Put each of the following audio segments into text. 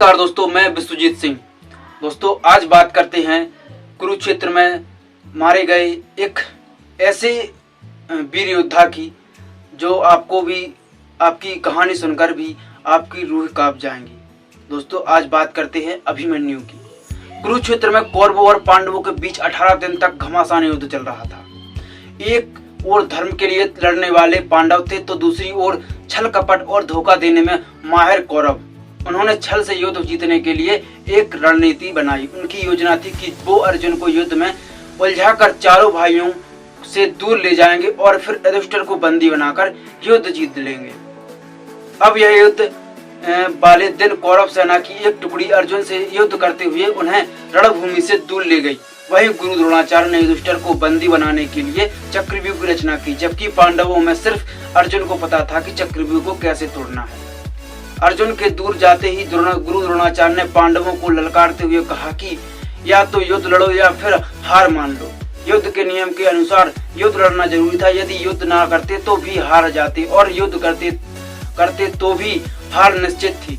नमस्कार दोस्तों, मैं विश्वजीत सिंह। दोस्तों आज बात करते हैं कुरुक्षेत्र में मारे गए एक ऐसे वीर योद्धा की जो आपको भी आपकी कहानी सुनकर भी आपकी रूह कांप जाएंगी। दोस्तों आज बात करते हैं अभिमन्यु की। कुरुक्षेत्र में कौरवों और पांडवों के बीच 18 दिन तक घमासान युद्ध चल रहा था। एक और धर्म के लिए लड़ने वाले पांडव थे तो दूसरी ओर छल कपट और धोखा देने में माहिर कौरव। उन्होंने छल से युद्ध जीतने के लिए एक रणनीति बनाई। उनकी योजना थी कि वो अर्जुन को युद्ध में उलझाकर चारों भाइयों से दूर ले जाएंगे और फिर युधिष्ठिर को बंदी बनाकर युद्ध जीत लेंगे। अब यह युद्ध वाले दिन कौरव सेना की एक टुकड़ी अर्जुन से युद्ध करते हुए उन्हें रणभूमि से दूर ले गई। वहीं गुरु द्रोणाचार्य ने युधिष्ठिर को बंदी बनाने के लिए चक्रव्यूह की रचना की, जबकि पांडवों में सिर्फ अर्जुन को पता था कि चक्रव्यूह को कैसे तोड़ना है। अर्जुन के दूर जाते ही गुरु द्रोणाचार्य ने पांडवों को ललकारते हुए कहा कि या तो युद्ध लड़ो या फिर हार मान लो। युद्ध के नियम के अनुसार युद्ध लड़ना जरूरी था। यदि युद्ध ना करते तो भी हार जाते और युद्ध करते तो भी हार निश्चित थी।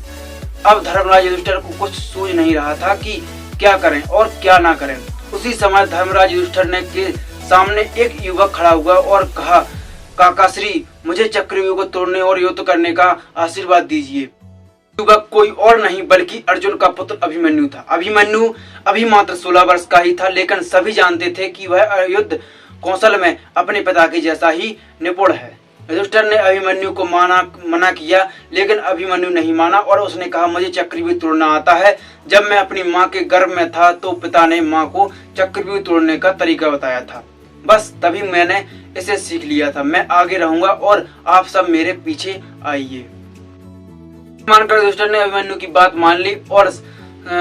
अब धर्मराज युधिष्ठिर को कुछ सूझ नहीं रहा था कि क्या करें और क्या ना करें। उसी समय धर्मराज युधिष्ठिर ने के सामने एक युवक खड़ा हुआ और कहा, काकाश्री, मुझे चक्रव्यूह को तोड़ने और युद्ध करने का आशीर्वाद दीजिए। युवक कोई और नहीं बल्कि अर्जुन का पुत्र अभिमन्यु था। अभिमन्यु अभी मात्र 16 वर्ष का ही था, लेकिन सभी जानते थे कि वह युद्ध कौशल में अपने पिता के जैसा ही निपुण है। युधिष्ठिर ने अभिमन्यु को मना किया, लेकिन अभिमन्यु नहीं माना और उसने कहा, मुझे चक्रव्यूह तोड़ना आता है। जब मैं अपनी माँ के गर्भ में था तो पिता ने माँ को चक्रव्यूह तोड़ने का तरीका बताया था। बस तभी मैंने इसे सीख लिया था। मैं आगे रहूंगा और आप सब मेरे पीछे आइए। मानकर युधिष्ठिर ने अभिमन्यु की बात मान ली और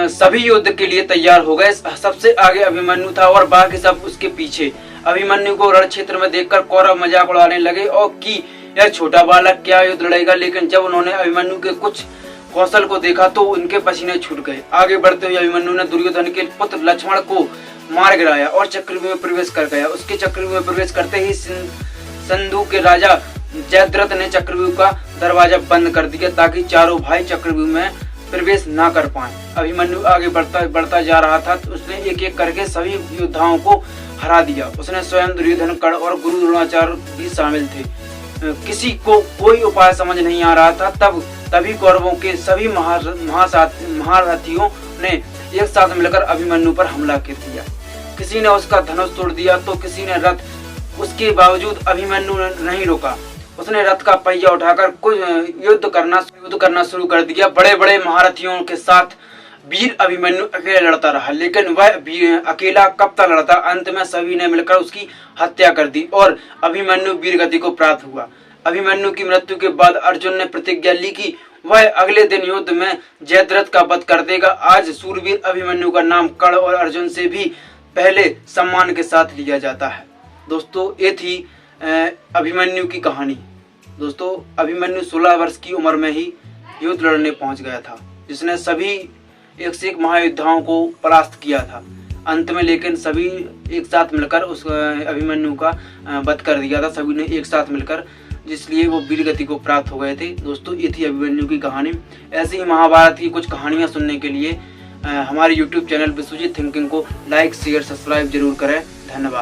सभी युद्ध के लिए तैयार हो गए। सबसे आगे अभिमन्यु था और बाकी सब उसके पीछे। अभिमन्यु को रण क्षेत्र में देखकर कौरव मजाक उड़ाने लगे और कि यह छोटा बालक क्या युद्ध लड़ेगा। लेकिन जब उन्होंने अभिमन्यु के कुछ कौशल को देखा तो उनके पसीने छूट गए। आगे बढ़ते हुए अभिमन्यु ने दुर्योधन के पुत्र लक्ष्मण को मार गिराया और चक्रव्यूह में प्रवेश कर गया। उसके चक्रव्यूह में प्रवेश करते ही सिंधु के राजा जयद्रथ ने चक्रव्यूह का दरवाजा बंद कर दिया ताकि चारों भाई चक्रव्यूह में प्रवेश ना कर पाए। अभिमन्यु आगे बढ़ता जा रहा था तो उसने एक एक करके सभी योद्धाओं को हरा दिया। उसने स्वयं दुर्योधन, कर्ण और गुरु द्रोणाचार्य भी शामिल थे। किसी को कोई उपाय समझ नहीं आ रहा था। तभी कौरवों के सभी महारथियों ने एक साथ मिलकर अभिमन्यु पर हमला कर दिया। किसी ने उसका धनुष तोड़ दिया तो किसी ने रथ। उसके बावजूद अभिमन्यु ने नहीं रोका। उसने रथ का पहिया उठाकर युद्ध करना शुरू कर दिया। बड़े बड़े महारथियों के साथ वीर अभिमन्यु अकेला लड़ता रहा, लेकिन वह अकेला कब तक लड़ता। अंत में सभी ने मिलकर उसकी हत्या कर दी और अभिमन्यु वीर गति को प्राप्त हुआ। अभिमन्यु की मृत्यु के बाद अर्जुन ने प्रतिज्ञा ली कि वह अगले दिन युद्ध में जयद्रथ का वध कर देगा। आज सूरवीर अभिमन्यु का नाम कर्ण और अर्जुन से भी पहले सम्मान के साथ लिया जाता है। दोस्तों ये थी अभिमन्यु की कहानी। दोस्तों अभिमन्यु 16 वर्ष की उम्र में ही युद्ध लड़ने पहुंच गया था, जिसने सभी एक से एक महायोद्धाओं को परास्त किया था। अंत में लेकिन सभी एक साथ मिलकर उस अभिमन्यु का वध कर दिया था, सभी ने एक साथ मिलकर, जिसलिए वो वीर गति को प्राप्त हो गए थे। दोस्तों ये थी अभिमन्यु की कहानी। ऐसे ही महाभारत की कुछ कहानियां सुनने के लिए हमारे YouTube चैनल विश्वजीत थिंकिंग को लाइक, शेयर, सब्सक्राइब जरूर करें। धन्यवाद।